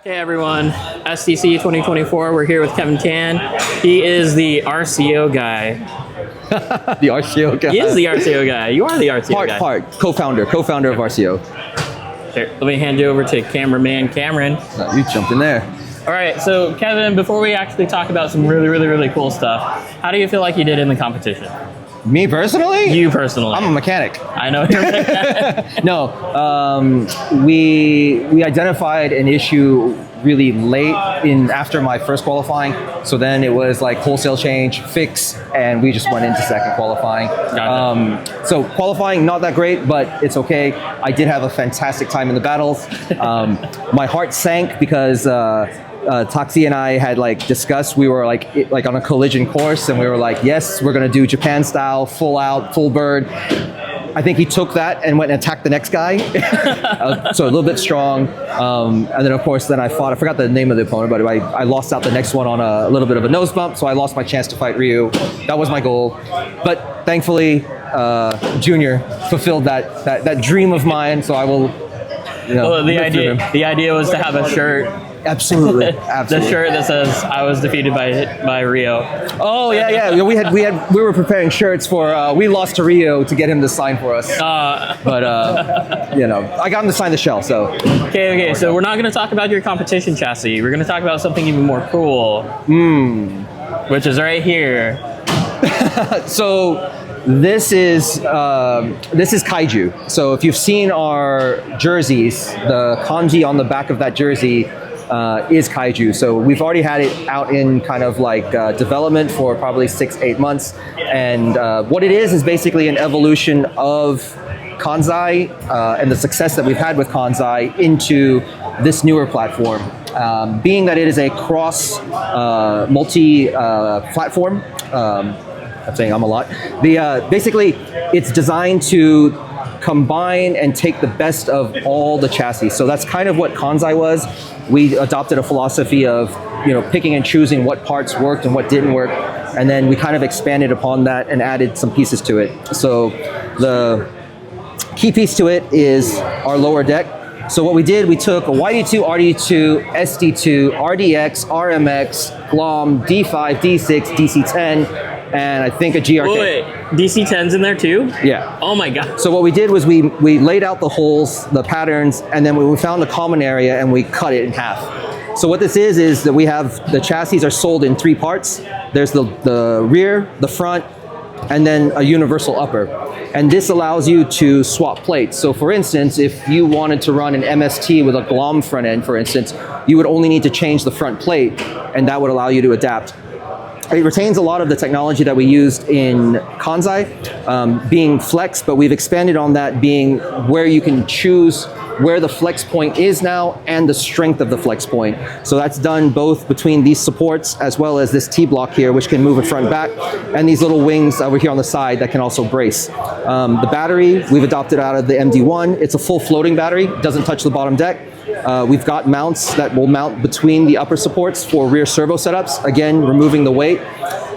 Hey everyone, SDC 2024, we're here with Kevin Can. He is the RCO guy. The RCO guy. He is the RCO guy. You are the RCO guy. Part. Co-founder of RCO. Here, let me hand you over to cameraman Cameron. You jumped in there. All right, so Kevin, before we actually talk about some really cool stuff, how do you feel like you did in the competition? Me personally? You personally. I'm a mechanic. I know you're a mechanic. No, we identified an issue really late after my first qualifying. So then it was like wholesale change, fix, and we just went into second qualifying. Gotcha. So qualifying, not that great, but it's okay. I did have a fantastic time in the battles. My heart sank because Taxi and I had discussed, we were like on a collision course, and we were like, yes, we're gonna do Japan style, full out, full bird. I think he took that and went and attacked the next guy. So a little bit strong. And then of course, I forgot the name of the opponent, but I lost out the next one on a little bit of a nose bump. So I lost my chance to fight Ryu. That was my goal. But thankfully, Junior fulfilled that dream of mine. So I will, well, the idea was to have a shirt. Absolutely. The shirt that says "I was defeated by Rio." Oh yeah. We were preparing shirts for. We lost to Rio to get him to sign for us. But I got him to sign the shell. So okay. So we're not going to talk about your competition chassis. We're going to talk about something even more cool. Which is right here. So this is Kaiju. So if you've seen our jerseys, the kanji on the back of that jersey is Kaiju. So we've already had it out in kind of development for probably 6-8 months. And what it is basically an evolution of Kansai and the success that we've had with Kansai into this newer platform. Being that it is a cross multi-platform, I'm saying I'm a lot. Basically, it's designed to combine and take the best of all the chassis. So that's kind of what Kansai was. We adopted a philosophy of picking and choosing what parts worked and what didn't work, and then we kind of expanded upon that and added some pieces to it. So the key piece to it is our lower deck. So what we did, we took a YD2, RD2, SD2, RDX, RMX, GLOM, D5, D6, DC10, and I think a GRK. Wait, DC10's in there too? Yeah. Oh my God. So what we did was we laid out the holes, the patterns, and then we found a common area and we cut it in half. So what this is that we have, the chassis are sold in 3 parts. There's the rear, the front, and then a universal upper. And this allows you to swap plates. So for instance, if you wanted to run an MST with a GLOM front end, for instance, you would only need to change the front plate, and that would allow you to adapt. It retains a lot of the technology that we used in Kansai, being flex, but we've expanded on that being where you can choose where the flex point is now and the strength of the flex point. So that's done both between these supports as well as this T-block here, which can move it front and back, and these little wings over here on the side that can also brace. The battery, we've adopted out of the MD1. It's a full floating battery, doesn't touch the bottom deck. We've got mounts that will mount between the upper supports for rear servo setups, again, removing the weight.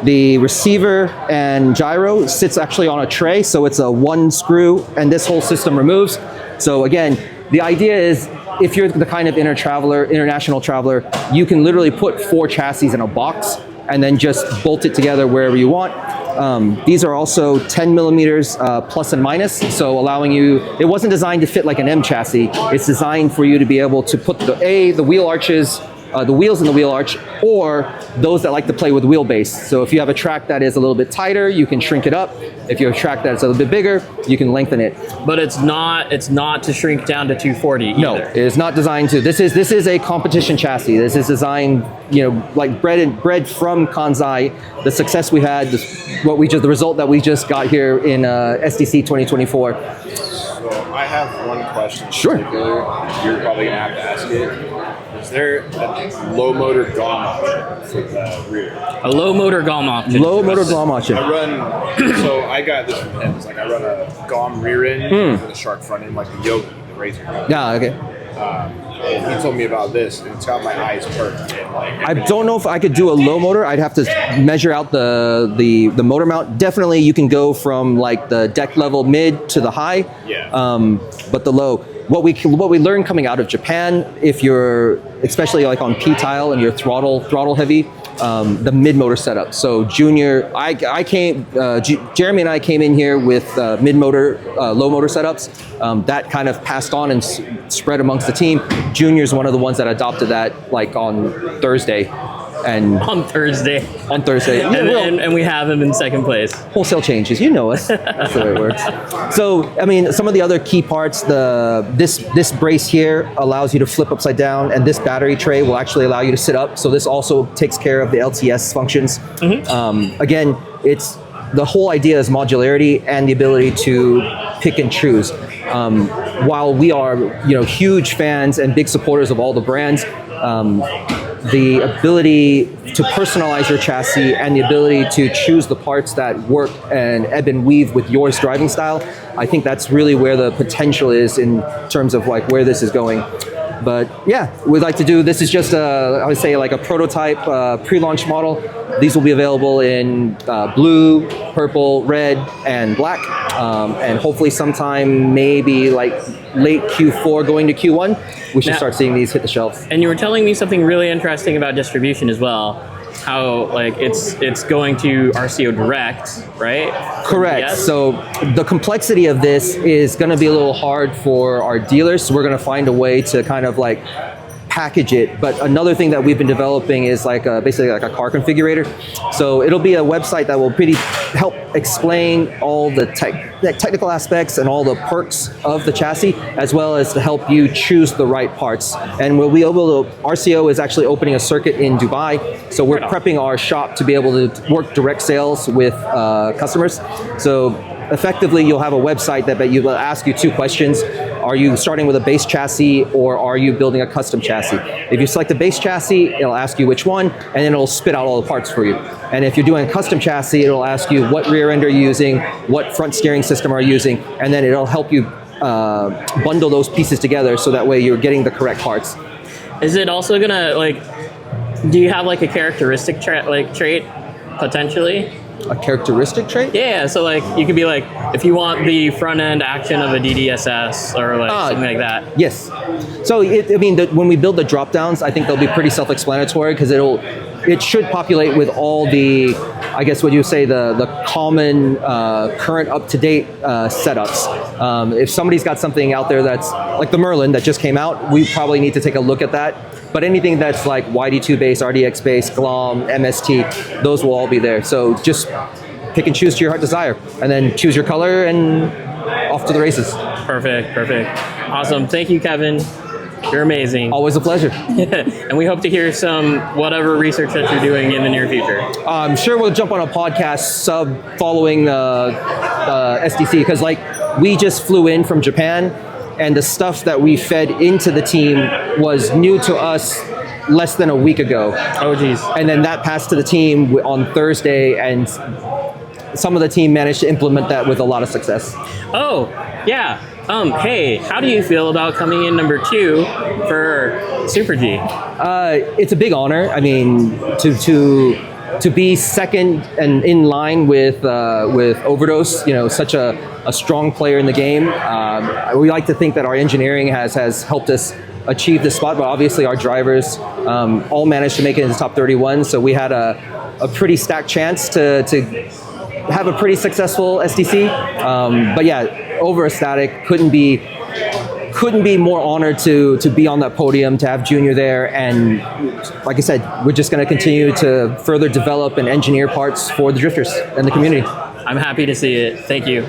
The receiver and gyro sits actually on a tray, so it's a 1 screw, and this whole system removes. So again, the idea is if you're the kind of international traveler, you can literally put 4 chassis in a box and then just bolt it together wherever you want. These are also 10 millimeters plus and minus, so allowing you, it wasn't designed to fit like an M chassis, it's designed for you to be able to put the wheel arches, the wheels in the wheel arch, or those that like to play with wheelbase. So if you have a track that is a little bit tighter, you can shrink it up. If you have a track that's a little bit bigger, you can lengthen it. But it's not to shrink down to 240 either. No, it is not designed to. This is a competition chassis. This is designed, like bred from Kansai. The success we had, the result that we just got here in SDC 2024. So I have one question. Sure. You're probably gonna have to ask it. Is there a low motor GOM option for the rear? A low motor GOM option. Low motor GOM option. I run, so I got this from him. It's like I run a GOM rear end with a shark front end, like the Yogi, the Razor. Yeah, okay. And he told me about this, and it's got my eyes perked. And I don't know if I could do a low motor. I'd have to measure out the motor mount. Definitely, you can go from like the deck level mid to the high. Yeah. But the low, what we learned coming out of Japan, if you're especially like on P tile and you're throttle heavy, the mid motor setup. So Junior, Jeremy and I came in here with mid motor, low motor setups. That kind of passed on and spread amongst the team. Junior's one of the ones that adopted that like on Thursday. And on Thursday. And we have him in second place. Wholesale changes, you know us. That's the way it works. So, I mean, some of the other key parts, this brace here allows you to flip upside down, and this battery tray will actually allow you to sit up. So this also takes care of the LTS functions. Again, it's the whole idea is modularity and the ability to pick and choose. While we are, huge fans and big supporters of all the brands, the ability to personalize your chassis and the ability to choose the parts that work and ebb and weave with your driving style, I think that's really where the potential is in terms of like where this is going. But yeah, we'd like to do, this is just I would say like a prototype pre-launch model. These will be available in blue, purple, red, and black. And hopefully sometime maybe like late Q4 going to Q1, we should start seeing these hit the shelves. And you were telling me something really interesting about distribution as well. How like it's going to RCO direct, right? Correct. Yes? So the complexity of this is going to be a little hard for our dealers. So we're going to find a way to kind of like package it. But another thing that we've been developing is like basically like a car configurator. So it'll be a website that will help explain all the technical aspects and all the perks of the chassis, as well as to help you choose the right parts. And we'll be able to, RCO is actually opening a circuit in Dubai. So we're prepping our shop to be able to work direct sales with customers. So effectively, you'll have a website that will ask you two questions. Are you starting with a base chassis or are you building a custom chassis? If you select a base chassis, it'll ask you which one, and then it'll spit out all the parts for you. And if you're doing a custom chassis, it'll ask you what rear end are you using, what front steering system are you using, and then it'll help you bundle those pieces together so that way you're getting the correct parts. Is it also gonna do you have like a characteristic trait potentially? A characteristic trait? Yeah, so like you could be like, if you want the front end action of a DDSS or like something like that. Yes. So when we build the drop downs, I think they'll be pretty self-explanatory because it should populate with all the, I guess what you say, the common current up-to-date setups. If somebody's got something out there that's like the Merlin that just came out, we probably need to take a look at that. But anything that's like YD2 base, RDX base, GLOM, MST, those will all be there. So just pick and choose to your heart desire, and then choose your color and off to the races. Perfect. Awesome. Thank you, Kevin. You're amazing. Always a pleasure. And we hope to hear some whatever research that you're doing in the near future. I'm sure we'll jump on a podcast following SDC, because like we just flew in from Japan, and the stuff that we fed into the team was new to us less than a week ago. Oh, geez. And then that passed to the team on Thursday, and some of the team managed to implement that with a lot of success. Oh, yeah. Hey, how do you feel about coming in number 2 for Super G? It's a big honor. I mean, to be second and in line with Overdose, such a strong player in the game. We like to think that our engineering has helped us achieve this spot, but obviously our drivers all managed to make it into top 31. So we had a pretty stacked chance to have a pretty successful SDC. But yeah, over ecstatic. Couldn't be more honored to be on that podium, to have Junior there. And like I said, we're just going to continue to further develop and engineer parts for the drifters and the community. I'm happy to see it. Thank you.